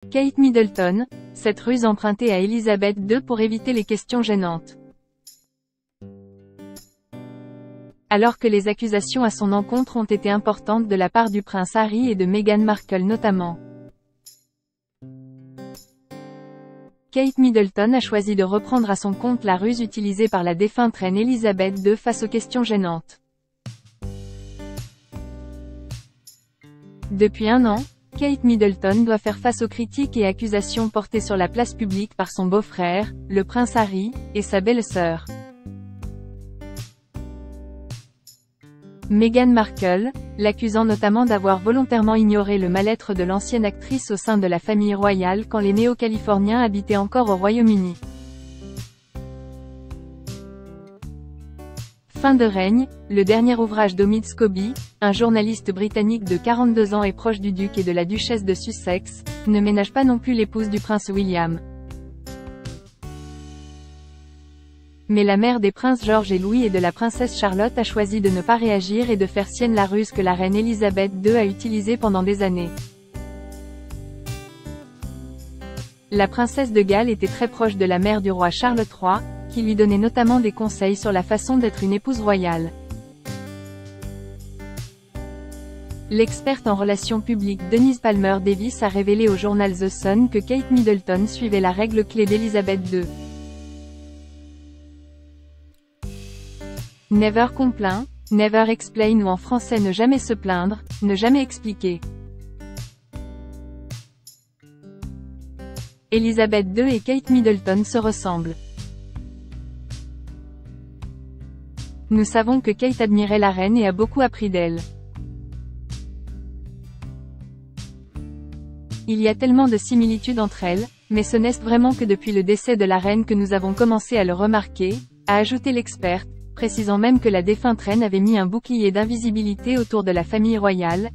Kate Middleton, cette ruse empruntée à Elizabeth II pour éviter les questions gênantes. Alors que les accusations à son encontre ont été importantes de la part du prince Harry et de Meghan Markle notamment. Kate Middleton a choisi de reprendre à son compte la ruse utilisée par la défunte reine Elizabeth II face aux questions gênantes. Depuis un an, Kate Middleton doit faire face aux critiques et accusations portées sur la place publique par son beau-frère, le prince Harry, et sa belle-sœur, Meghan Markle, l'accusant notamment d'avoir volontairement ignoré le mal-être de l'ancienne actrice au sein de la famille royale quand les néo-californiens habitaient encore au Royaume-Uni. Fin de règne, le dernier ouvrage d'Omid Scobie, un journaliste britannique de 42 ans et proche du duc et de la duchesse de Sussex, ne ménage pas non plus l'épouse du prince William. Mais la mère des princes George et Louis et de la princesse Charlotte a choisi de ne pas réagir et de faire sienne la ruse que la reine Elisabeth II a utilisée pendant des années. La princesse de Galles était très proche de la mère du roi Charles III, qui lui donnait notamment des conseils sur la façon d'être une épouse royale. L'experte en relations publiques Denise Palmer Davis a révélé au journal The Sun que Kate Middleton suivait la règle clé d'Elisabeth II. Never complain, never explain ou en français ne jamais se plaindre, ne jamais expliquer. Elisabeth II et Kate Middleton se ressemblent. Nous savons que Kate admirait la reine et a beaucoup appris d'elle. Il y a tellement de similitudes entre elles, mais ce n'est vraiment que depuis le décès de la reine que nous avons commencé à le remarquer, a ajouté l'experte, précisant même que la défunte reine avait mis un bouclier d'invisibilité autour de la famille royale,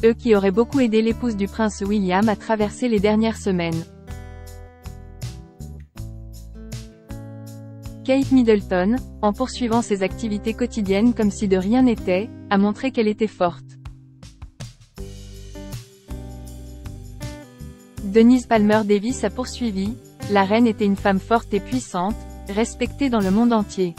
eux qui auraient beaucoup aidé l'épouse du prince William à traverser les dernières semaines. Kate Middleton, en poursuivant ses activités quotidiennes comme si de rien n'était, a montré qu'elle était forte. Denise Palmer Davis a poursuivi, la reine était une femme forte et puissante, respectée dans le monde entier.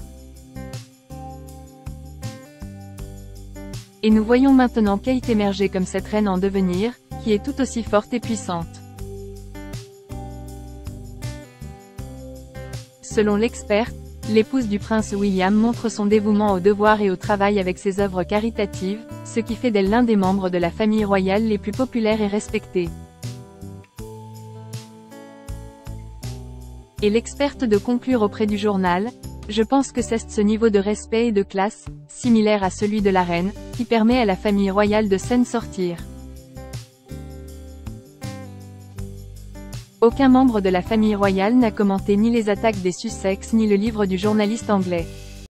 Et nous voyons maintenant Kate émerger comme cette reine en devenir, qui est tout aussi forte et puissante. Selon l'experte, l'épouse du prince William montre son dévouement au devoir et au travail avec ses œuvres caritatives, ce qui fait d'elle l'un des membres de la famille royale les plus populaires et respectés. Et l'experte de conclure auprès du journal, je pense que c'est ce niveau de respect et de classe, similaire à celui de la reine, qui permet à la famille royale de s'en sortir. Aucun membre de la famille royale n'a commenté ni les attaques des Sussex ni le livre du journaliste anglais.